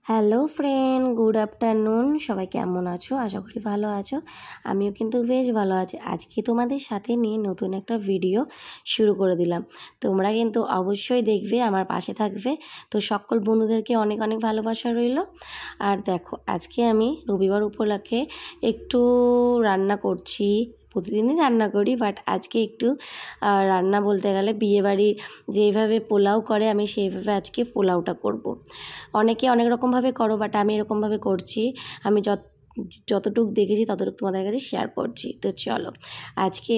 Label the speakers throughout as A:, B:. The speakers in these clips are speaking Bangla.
A: Hello friend, good afternoon. সবাই কেমন আছো? আশা করি ভালো আছো। আমিও কিন্তু বেশ ভালো আছি। আজকে তোমাদের সাথে নিয়ে নতুন একটা ভিডিও শুরু করে দিলাম। তোমরা কিন্তু অবশ্যই দেখবে, আমার পাশে থাকবে। তো সকল বন্ধুদেরকে অনেক অনেক ভালোবাসা রইল। আর দেখো, আজকে আমি রবিবার উপলক্ষে একটু রান্না করছি। প্রতিদিনই রান্না করি, বাট আজকে একটু রান্না বলতে গেলে বিয়েবাড়ির যেইভাবে পোলাও করে আমি সেইভাবে আজকে পোলাওটা করব। অনেকে অনেক রকমভাবে করো, বাট আমি এরকমভাবে করছি। আমি যতটুকু দেখেছি ততটুকু তোমাদের কাছে শেয়ার করছি। তো চলো, আজকে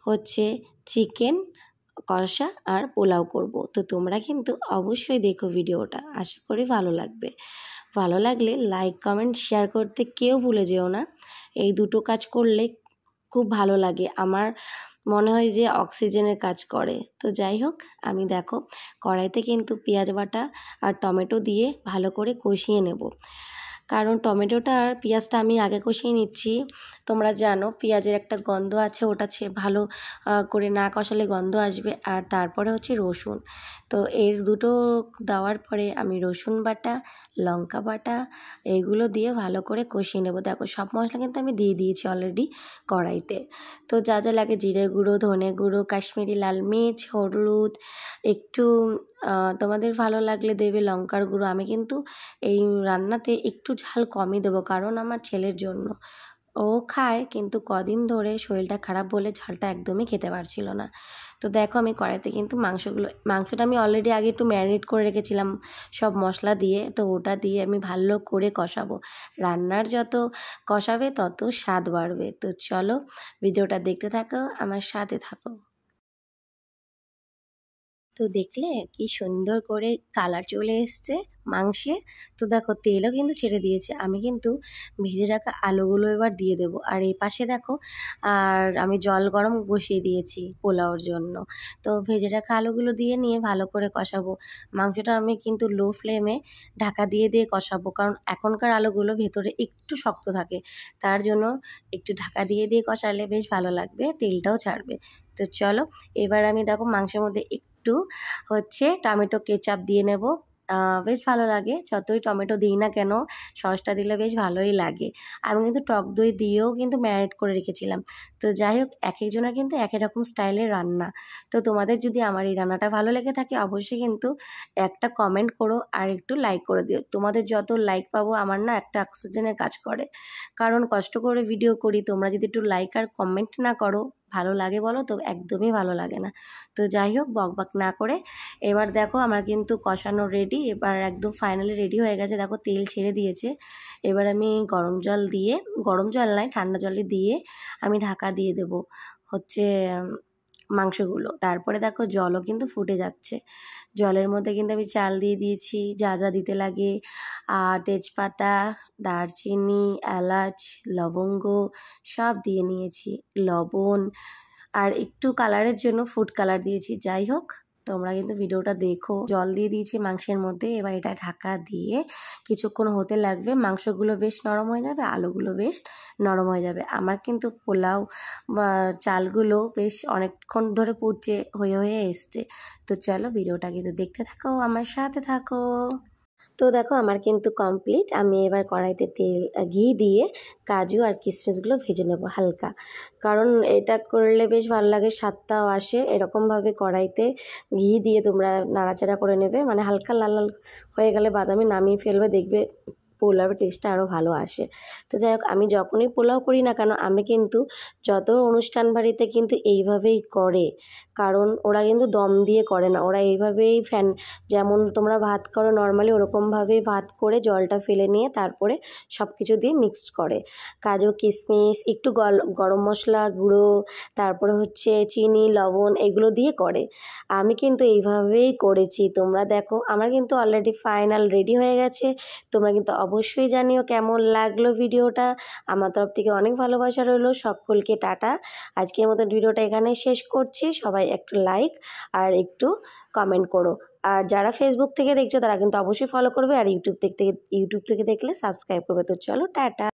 A: হচ্ছে চিকেন কষা আর পোলাও করব। তো তোমরা কিন্তু অবশ্যই দেখো ভিডিওটা, আশা করি ভালো লাগবে। ভালো লাগলে লাইক কমেন্ট শেয়ার করতে কেউ ভুলে যেও না। এই দুটো কাজ করলে খুব ভালো লাগে, আমার মনে হয় যে অক্সিজেনের কাজ করে। তো যাই হোক, আমি দেখো কড়াইতে কিন্তু পেঁয়াজ বাটা আর টমেটো দিয়ে ভালো করে কষিয়ে নেব। কারণ টমেটোটা আর পেঁয়াজটা আমি আগে কষিয়ে নিচ্ছি। তোমরা জানো পেঁয়াজের একটা গন্ধ আছে, ওটা ভালো করে না কষালে গন্ধ আসবে। আর তারপরে হচ্ছে রসুন। তো এর দুটো দেওয়ার পরে আমি রসুন বাটা, লঙ্কা বাটা এইগুলো দিয়ে ভালো করে কষিয়ে নেব। দেখো সব মশলা কিন্তু আমি দিয়ে দিয়েছি অলরেডি কড়াইতে। তো যা যা লাগে জিরে গুঁড়ো, ধনে গুঁড়ো, কাশ্মীরি লাল মির্চ, হলুদ, একটু তোমাদের ভালো লাগলে দেবে লঙ্কার গুঁড়ো। আমি কিন্তু এই রান্নাতে একটু ঝাল কমই দেবো, কারণ আমার ছেলের জন্য। ও খায়, কিন্তু কদিন ধরে শরীরটা খারাপ বলে ঝালটা একদমই খেতে পারছিল না। তো দেখো আমি কড়াইতে কিন্তু মাংসটা আমি অলরেডি আগে একটু ম্যারিনেট করে রেখেছিলাম সব মশলা দিয়ে। তো ওটা দিয়ে আমি ভালো করে কষাবো। রান্নার যত কষাবে তত স্বাদ বাড়বে। তো চলো ভিডিওটা দেখতে থাকো, আমার সাথে থাকো। তো দেখলে কি সুন্দর করে কালার চলে এসছে মাংসে। তো দেখো তেলও কিন্তু ছেড়ে দিয়েছে। আমি কিন্তু ভেজে রাখা আলুগুলো এবার দিয়ে দেব। আর এই পাশে দেখো, আর আমি জল গরম বসিয়ে দিয়েছি পোলাওর জন্য। তো ভেজে রাখা আলুগুলো দিয়ে নিয়ে ভালো করে কষাবো। মাংসটা আমি কিন্তু লো ফ্লেমে ঢাকা দিয়ে দিয়ে কষাবো, কারণ এখনকার আলুগুলো ভেতরে একটু শক্ত থাকে। তার জন্য একটু ঢাকা দিয়ে দিয়ে কষালে বেশ ভালো লাগবে, তেলটাও ছাড়বে। তো চলো, এবার আমি দেখো মাংসের মধ্যে একটু হচ্ছে টমেটো কেচাপ দিয়ে নেব। বেশ ভালো লাগে, যতই টমেটো দিই না কেন সসটা দিলে বেশ ভালোই লাগে। আমি কিন্তু টক দই দিয়েও কিন্তু ম্যারিনেট করে রেখেছিলাম। তো যাই হোক, এক একজনের কিন্তু এক এক রকম স্টাইলের রান্না। তো তোমাদের যদি আমার এই রান্নাটা ভালো লেগে থাকে অবশ্যই কিন্তু একটা কমেন্ট করো আর একটু লাইক করে দিও। তোমাদের যত লাইক পাবো আমার না একটা অক্সিজেনের কাজ করে। কারণ কষ্ট করে ভিডিও করি, তোমরা যদি একটু লাইক আর কমেন্ট না করো ভালো লাগে বলো তো? একদমই ভালো লাগে না। তো যাই হোক, বকবক না করে এবার দেখো আমার কিন্তু কষানো রেডি। এবার একদম ফাইনালি রেডি হয়ে গেছে। দেখো তেল ছেড়ে দিয়েছে। এবার আমি গরম জল দিয়ে, গরম জল নয় ঠান্ডা জলে দিয়ে আমি ঢাকা দিয়ে দেব হচ্ছে মাংসগুলো। তারপরে দেখো জলও কিন্তু ফুটে যাচ্ছে। জলের মধ্যে কিন্তু আমি চাল দিয়ে দিয়েছি, যা যা দিতে লাগে। আর তেজপাতা, দারচিনি, এলাচ, লবঙ্গ সব দিয়ে নিয়েছি, লবণ, আর একটু কালারের জন্য ফুড কালার দিয়েছি। যাই হোক, তোমরা কিন্তু ভিডিওটা দেখো। জল দিয়ে দিয়েছি মাংসের মধ্যে। এবার এটা ঢাকা দিয়ে কিছুক্ষণ হতে লাগবে। মাংসগুলো বেশ নরম হয়ে যাবে, আলুগুলো বেশ নরম হয়ে যাবে। আমার কিন্তু পোলাও চালগুলো বেশ অনেকক্ষণ ধরে পুড়ছে, হয়ে হয়ে এসছে। তো চলো ভিডিওটা কিন্তু দেখতে থাকো, আমার সাথে থাকো। তো দেখো আমার কিন্তু কমপ্লিট। আমি এবার কড়াইতে ঘি দিয়ে কাজু আর কিশমিশগুলো ভেজে নেব হালকা, কারণ এটা করলে বেশ ভালো লাগে, স্বাদটাও আসে। এরকমভাবে কড়াইতে ঘি দিয়ে তোমরা নাড়াচাড়া করে নেবে, মানে হালকা লাল লাল হয়ে গেলে বাদামি নামিয়ে ফেলবে, দেখবে পোলাওয়ের টেস্টটা আরও ভালো আসে। তো যাই হোক, আমি যখনই পোলাও করি না কেন আমি কিন্তু যত অনুষ্ঠান বাড়িতে কিন্তু এইভাবেই করে, কারণ ওরা কিন্তু দম দিয়ে করে না, ওরা এইভাবেই যেমন তোমরা ভাত করো নর্মালি ওরকমভাবেই ভাত করে জলটা ফেলে নিয়ে তারপরে সব কিছু দিয়ে মিক্সড করে। কাজু কিশমিশ, একটু গরম মশলা গুঁড়ো, তারপরে হচ্ছে চিনি, লবণ এগুলো দিয়ে করে। আমি কিন্তু এইভাবেই করেছি। তোমরা দেখো আমার কিন্তু অলরেডি ফাইনাল রেডি হয়ে গেছে। তোমরা কিন্তু অবশ্যই জানিও কেমন লাগলো ভিডিওটা। আমার তরফ থেকে অনেক ভালোবাসা রইলো সকলকে। টাটা। আজকের মতো ভিডিওটা এখানে শেষ করছি। সবাই একটু লাইক আর একটু কমেন্ট করো। আর যারা ফেসবুক থেকে দেখছো তারা কিন্তু অবশ্যই ফলো করবে, আর ইউটিউব থেকে দেখলে সাবস্ক্রাইব করবে। তো চলো টাটা।